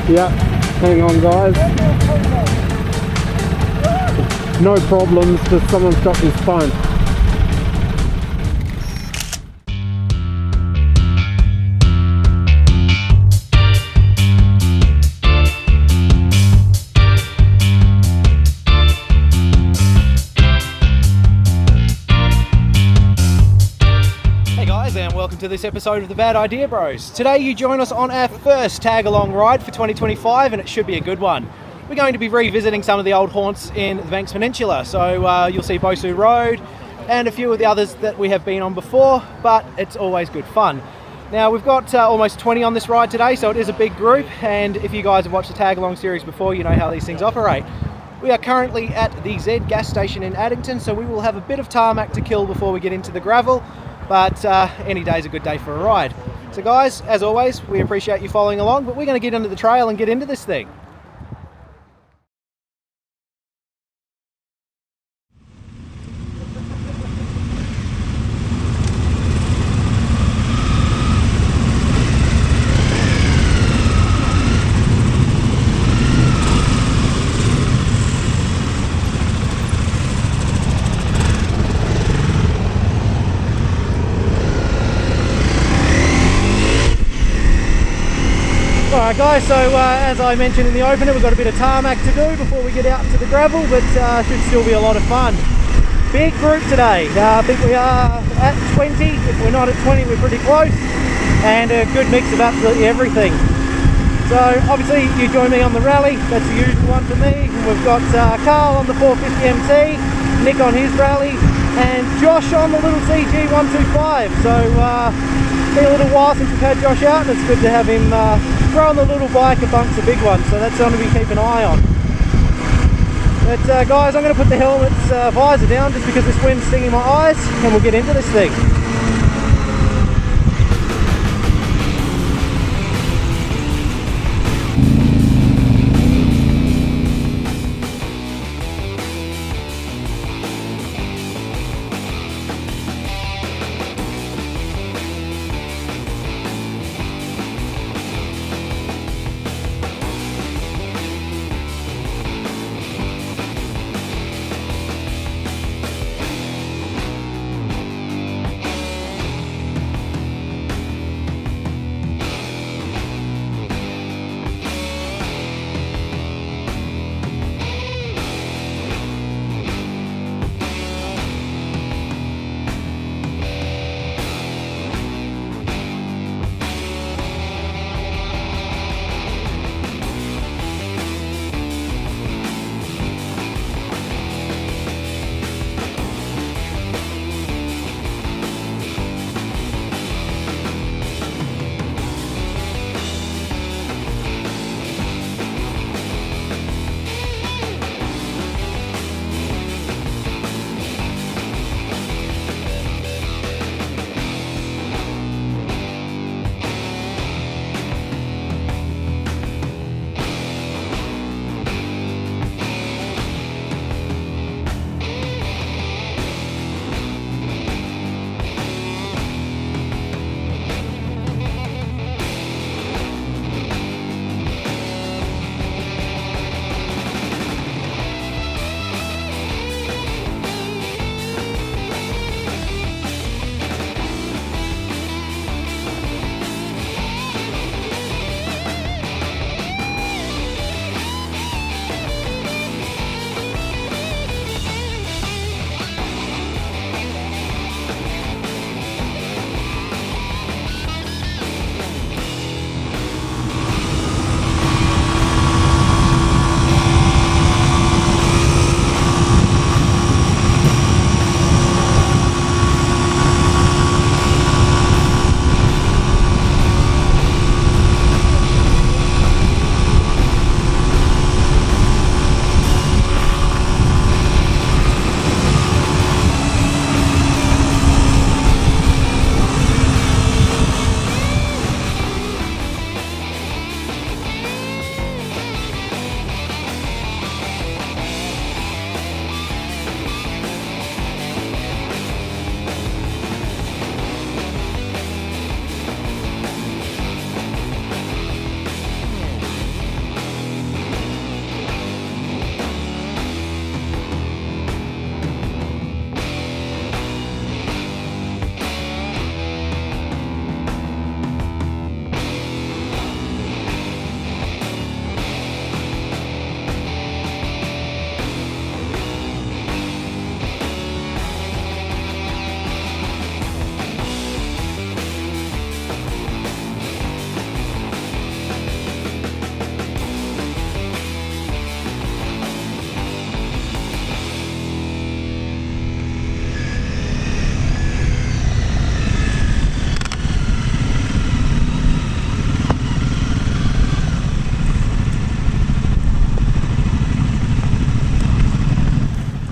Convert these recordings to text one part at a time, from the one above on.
Yeah, hang on guys. No problems, just someone stopped his phone. Welcome to this episode of the Bad Idea Bros. Today you join us on our first tag-along ride for 2025 and it should be a good one. We're going to be revisiting some of the old haunts in the Banks Peninsula, so you'll see Bossu Road and a few of the others that we have been on before, but it's always good fun. Now we've got almost 20 on this ride today, so it is a big group, and if you guys have watched the tag-along series before, you know how these things operate. We are currently at the Z gas station in Addington, so we will have a bit of tarmac to kill before we get into the gravel. But any day's a good day for a ride. So guys, as always, we appreciate you following along, but we're going to get into the trail and get into this thing. Alright guys, so as I mentioned in the opener, we've got a bit of tarmac to do before we get out to the gravel, but should still be a lot of fun. Big group today. I think we are at 20. If we're not at 20, we're pretty close, and a good mix of absolutely everything. So obviously you join me on the rally, that's the usual one for me. We've got Carl on the 450 MT, Nick on his rally, and Josh on the little CG 125. So been a little while since we've had Josh out, and it's good to have him throwing the little bike amongst the big ones, so that's something we keep an eye on. But guys, I'm going to put the helmet's visor down just because this wind's stinging my eyes, and we'll get into this thing.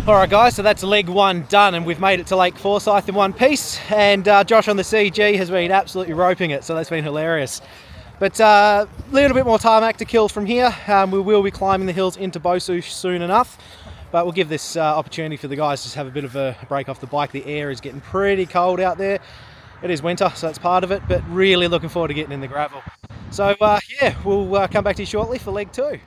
Alright guys, so that's leg one done, and we've made it to Lake Forsyth in one piece, and Josh on the CG has been absolutely roping it, so that's been hilarious. But a little bit more tarmac to kill from here. We will be climbing the hills into Bossu soon enough, but we'll give this opportunity for the guys to just have a bit of a break off the bike. The air is getting pretty cold out there. It is winter, so that's part of it, but really looking forward to getting in the gravel. So yeah, we'll come back to you shortly for leg two.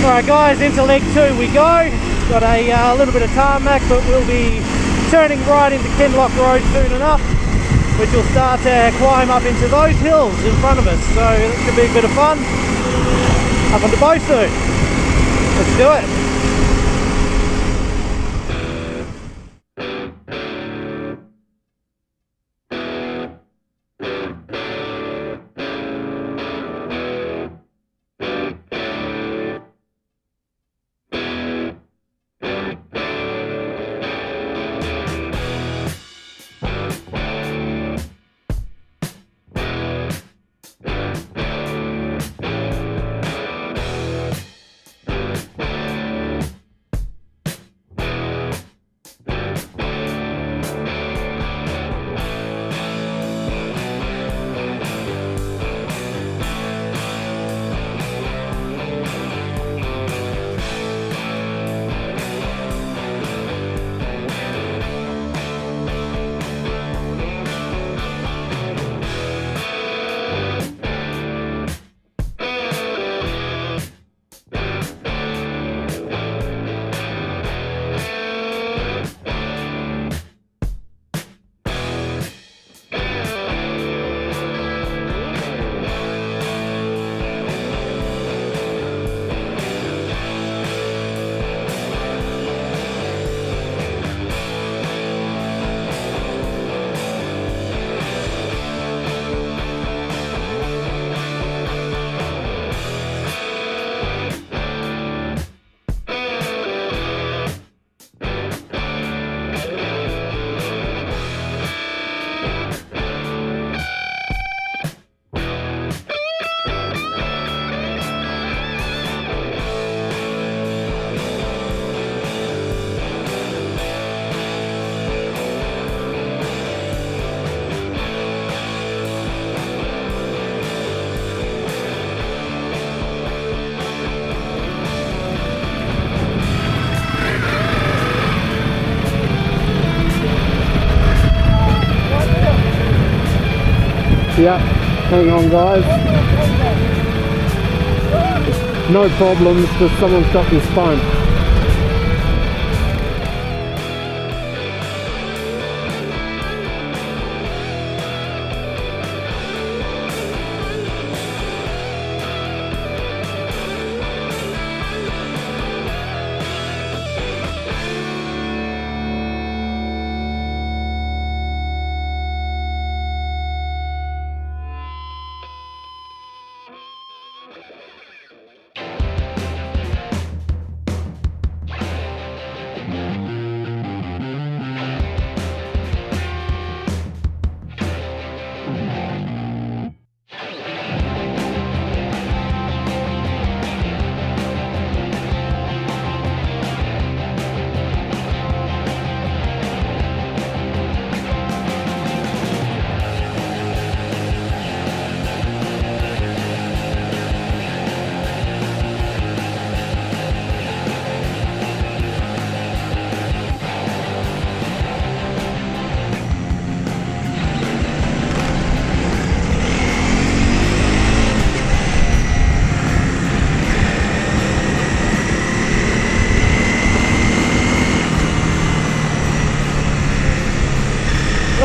Alright guys, into leg two we go. Got a little bit of tarmac, but we'll be turning right into Kenlock Road soon enough, which will start to climb up into those hills in front of us. So that should be a bit of fun. Up onto Bossu. Let's do it. Yeah, hang on guys. No problems, just someone's dropped his phone.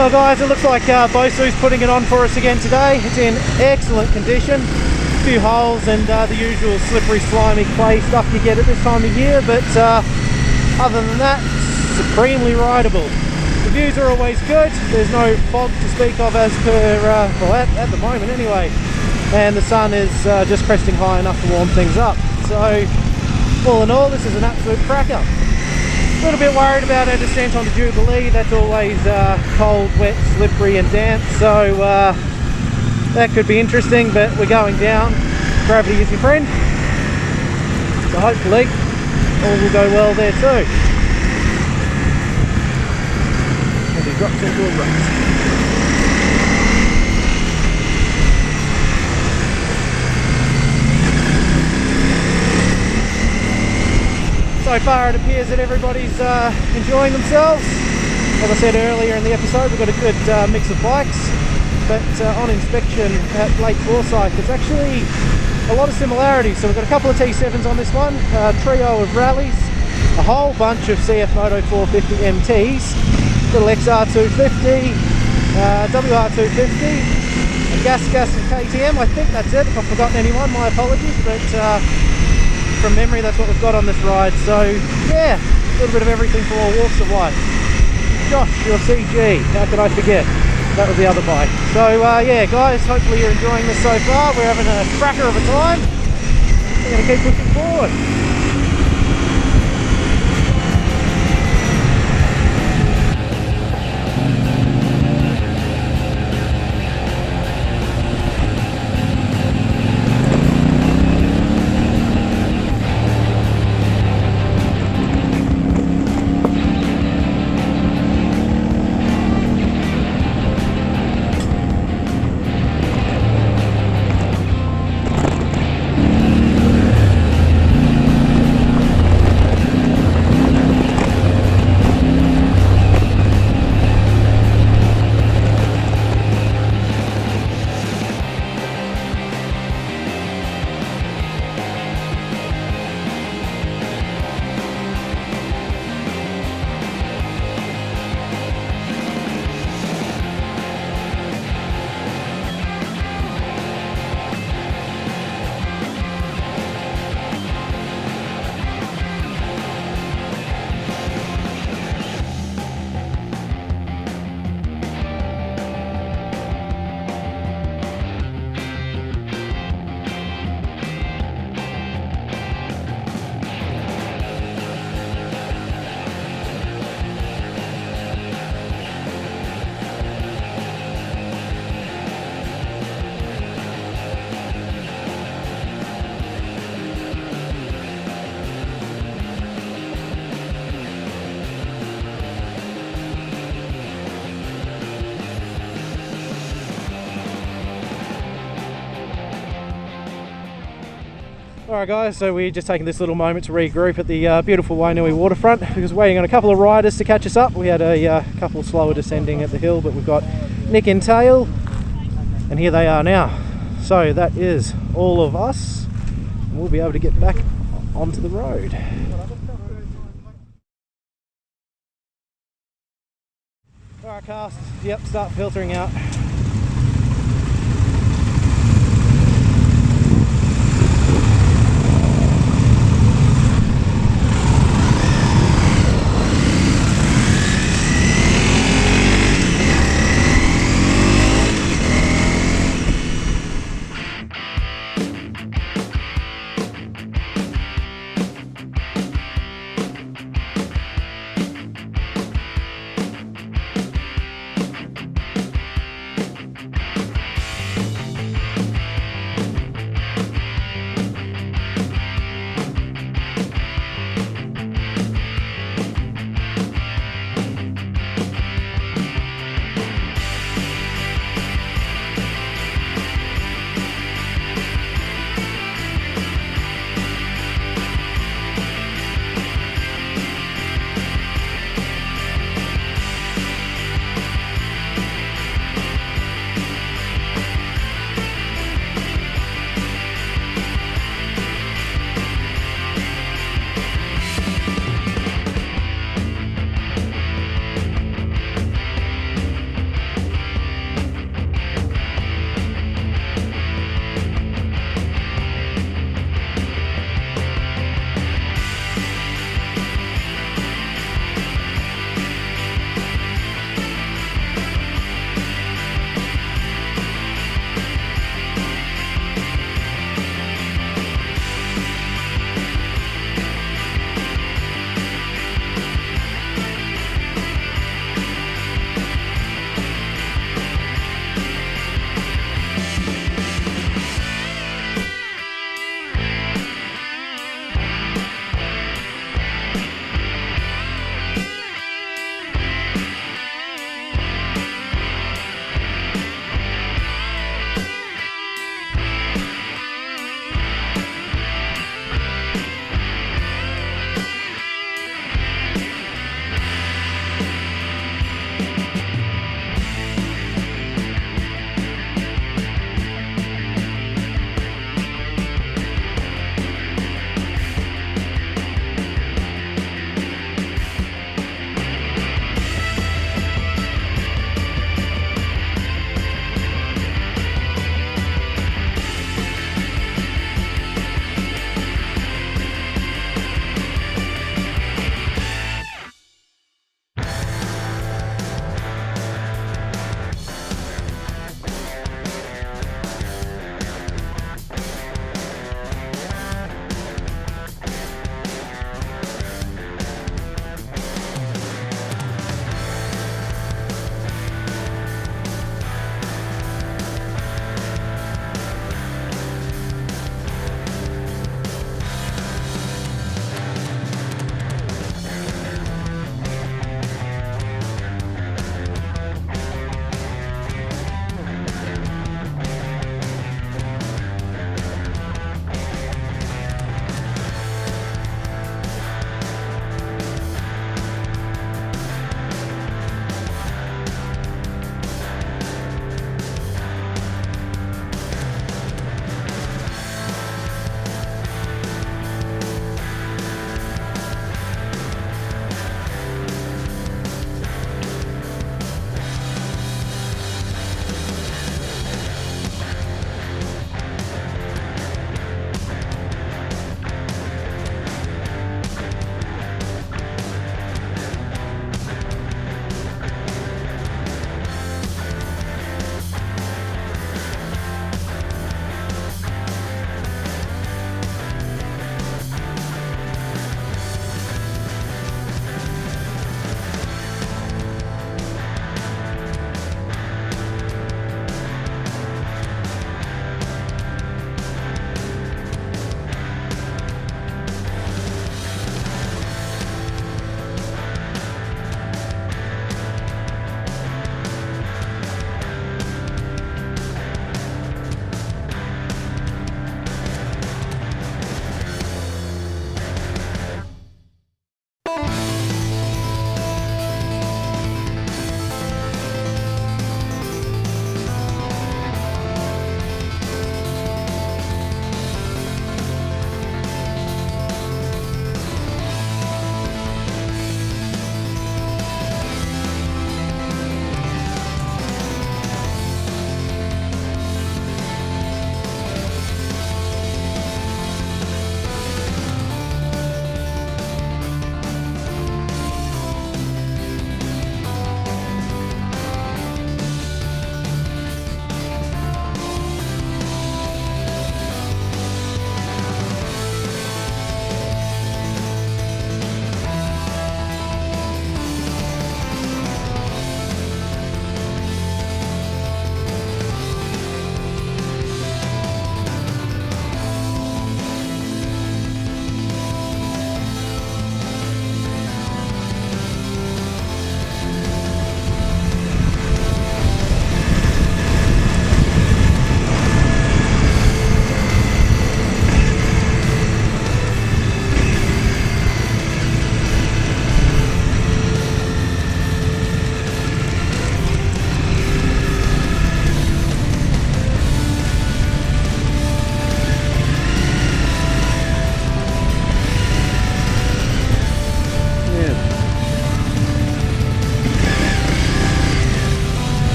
Well guys, it looks like Bossu's putting it on for us again today. It's in excellent condition. A few holes and the usual slippery, slimy clay stuff you get at this time of year, but other than that, supremely rideable. The views are always good. There's no fog to speak of as per, well at the moment anyway. And the sun is just cresting high enough to warm things up. So all in all, this is an absolute cracker. A little bit worried about our descent on the Jubilee. That's always cold, wet, slippery and damp, so that could be interesting, but we're going down. Gravity is your friend, so hopefully all will go well there too. As he drops into a rut. So far it appears that everybody's enjoying themselves. As I said earlier in the episode, we've got a good mix of bikes, but on inspection at Lake Forsyth, there's actually a lot of similarities. So we've got a couple of T7s on this one, a trio of rallies, a whole bunch of cfmoto 450 MTs, little XR250, WR250, a gas and KTM. I think that's it. If I've forgotten anyone, my apologies, but from memory that's what we've got on this ride. So yeah, a little bit of everything from all walks of life. Josh, your CG, how could I forget? That was the other bike. So yeah guys, hopefully you're enjoying this so far. We're having a cracker of a time. We're going to keep pushing forward. Alright guys, so we're just taking this little moment to regroup at the beautiful Wainui waterfront, because we're waiting on a couple of riders to catch us up. We had a couple slower descending at the hill, but we've got Nick in tail, and here they are now. So that is all of us, and we'll be able to get back onto the road. Alright cast, yep, start filtering out.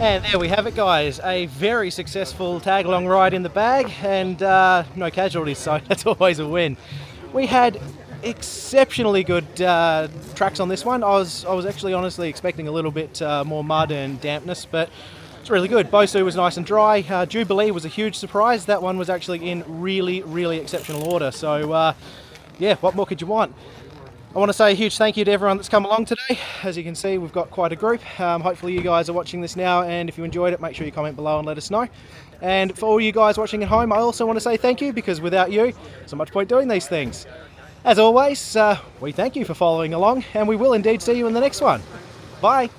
And there we have it, guys. A very successful tag-along ride in the bag, and no casualties, so that's always a win. We had exceptionally good tracks on this one. I was actually honestly expecting a little bit more mud and dampness, but it's really good. Bossu was nice and dry. Jubilee was a huge surprise. That one was actually in really exceptional order. So yeah, what more could you want? I want to say a huge thank you to everyone that's come along today. As you can see, we've got quite a group. Hopefully you guys are watching this now, and if you enjoyed it, make sure you comment below and let us know. And for all you guys watching at home, I also want to say thank you, because without you, there's not much point doing these things. As always, we thank you for following along, and we will indeed see you in the next one. Bye!